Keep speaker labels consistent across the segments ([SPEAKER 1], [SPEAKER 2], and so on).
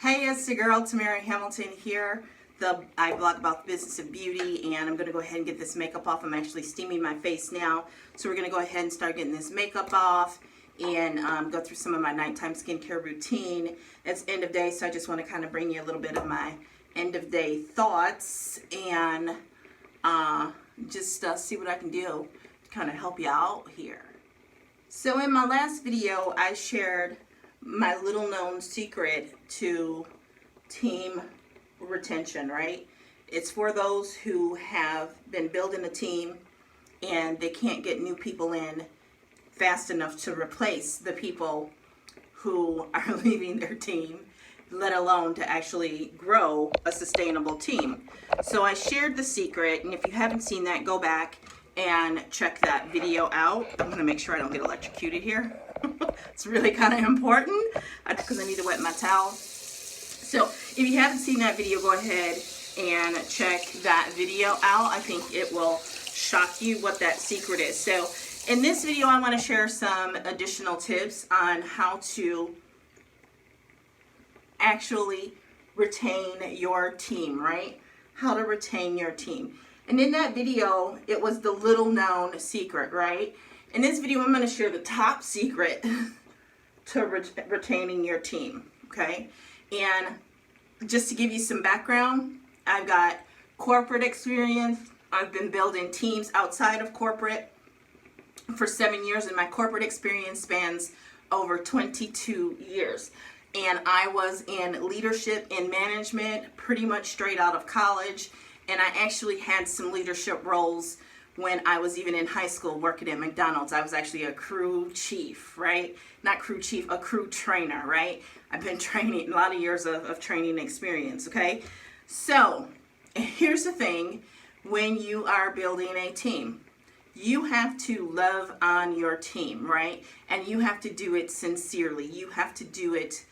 [SPEAKER 1] Hey, it's your girl Tamira Hamilton here. I blog about the business of beauty, and I'm going to go ahead and get this makeup off. I'm actually steaming my face now, so we're going to go ahead and start getting this makeup off and go through some of my nighttime skincare routine. It's end of day, so I just want to kind of bring you a little bit of my end of day thoughts and just see what I can do to kind of help you out here. So in my last video, I shared my little known secret to team retention, right? It's for those who have been building a team and they can't get new people in fast enough to replace the people who are leaving their team, let alone to actually grow a sustainable team. So I shared the secret, and if you haven't seen that, go back and check that video out. I'm going to make sure I don't get electrocuted here. It's really kind of important because I need to wet my towel. So if you haven't seen that video, go ahead and check that video out. I think it will shock you what that secret is. So in this video, I want to share some additional tips on how to actually retain your team, right? How to retain your team. And in that video, it was the little known secret, right? In this video, I'm going to share the top secret to retaining your team, okay? And just to give you some background, I've got corporate experience. I've been building teams outside of corporate for 7 years, and my corporate experience spans over 22 years. And I was in leadership and management pretty much straight out of college. And I actually had some leadership roles when I was even in high school working at McDonald's. I was actually a crew chief, right? Not crew chief, a crew trainer, right? I've been training, a lot of years of training experience, okay? So here's the thing, when you are building a team, you have to love on your team, right? And you have to do it sincerely. You have to do it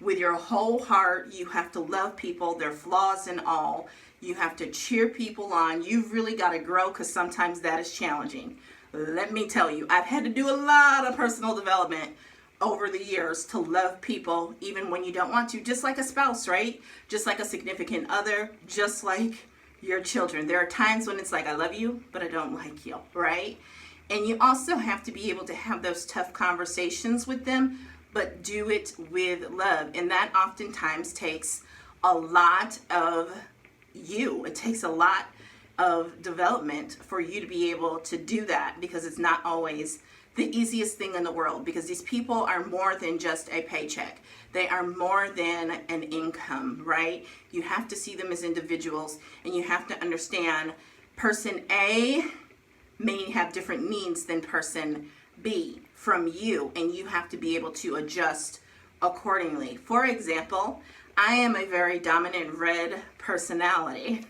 [SPEAKER 1] with your whole heart. You have to love people, their flaws and all. You have to cheer people on. You've really got to grow, because sometimes that is challenging. Let me tell you, I've had to do a lot of personal development over the years to love people, even when you don't want to, just like a spouse, right? Just like a significant other, just like your children. There are times when it's like, I love you, but I don't like you, right? And you also have to be able to have those tough conversations with them, but do it with love. And that oftentimes takes a lot of you. It takes a lot of development for you to be able to do that, because it's not always the easiest thing in the world, because these people are more than just a paycheck. They are more than an income, right? You have to see them as individuals, and you have to understand person A may have different needs than person B from you, and you have to be able to adjust accordingly. For example, I am a very dominant red personality.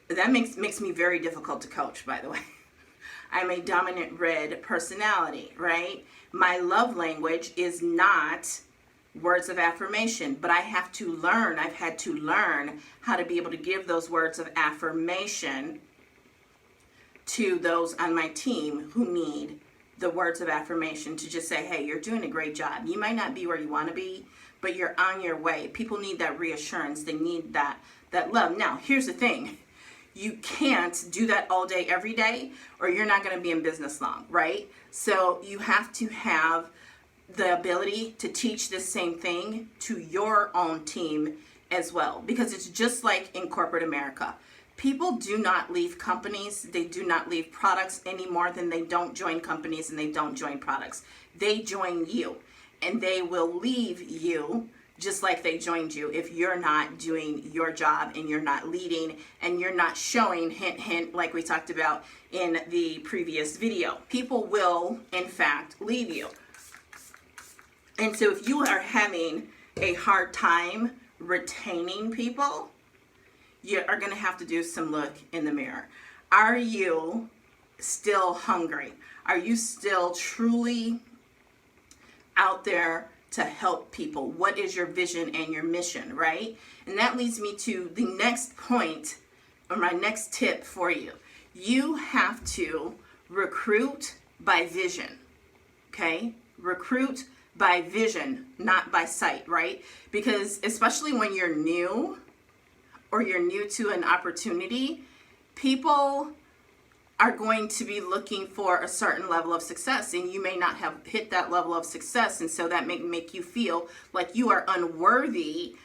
[SPEAKER 1] That makes me very difficult to coach, by the way. I'm a dominant red personality, right? My love language is not words of affirmation, but I have to learn, I've had to learn how to be able to give those words of affirmation to those on my team who need the words of affirmation, to just say, hey, you're doing a great job. You might not be where you want to be, but you're on your way. People need that reassurance. They need that love. Now, here's the thing. You can't do that all day, every day, or you're not going to be in business long, right? So you have to have the ability to teach this same thing to your own team as well, because it's just like in corporate America. People do not leave companies. They do not leave products any more than they don't join companies and they don't join products. They join you, and they will leave you just like they joined you if you're not doing your job and you're not leading and you're not showing, hint, hint, like we talked about in the previous video. People will, in fact, leave you. And so if you are having a hard time retaining people, you are going to have to do some look in the mirror. Are you still hungry? Are you still truly out there to help people? What is your vision and your mission, right? And that leads me to the next point, or my next tip for you. You have to recruit by vision, okay? Recruit by vision, not by sight, right? Because especially when you're new or you're new to an opportunity, people are going to be looking for a certain level of success, and you may not have hit that level of success, and so that may make you feel like you are unworthy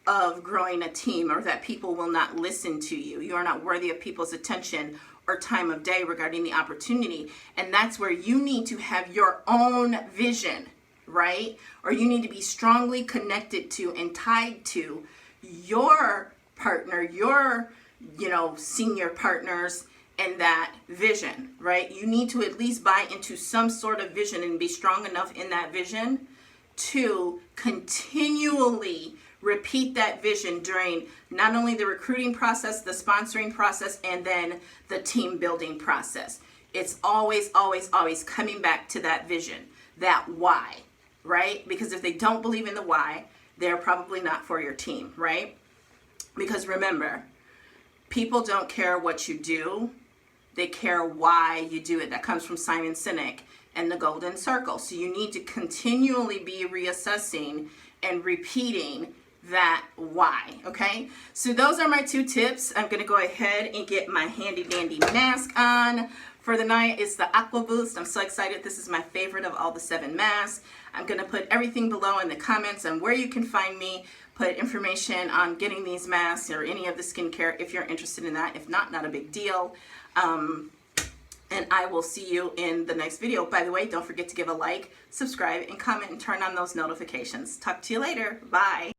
[SPEAKER 1] of growing a team, or that people will not listen to you. You are not worthy of people's attention or time of day regarding the opportunity. And that's where you need to have your own vision, right? Or you need to be strongly connected to and tied to your partner, your, senior partners, and that vision, right? You need to at least buy into some sort of vision and be strong enough in that vision to continually repeat that vision during not only the recruiting process, the sponsoring process, and then the team building process. It's always, always, always coming back to that vision, that why, right? Because if they don't believe in the why, they're probably not for your team, right? Because remember, people don't care what you do. They care why you do it. That comes from Simon Sinek and the Golden Circle. So you need to continually be reassessing and repeating that why, okay? So those are my 2 tips. I'm gonna go ahead and get my handy dandy mask on for the night. It's the Acqua Boost. I'm so excited. This is my favorite of all the 7 masks. I'm gonna put everything below in the comments on where you can find me, put information on getting these masks or any of the skincare if you're interested in that. If not, not a big deal. And I will see you in the next video. By the way, don't forget to give a like, subscribe, and comment, and turn on those notifications. Talk to you later. Bye.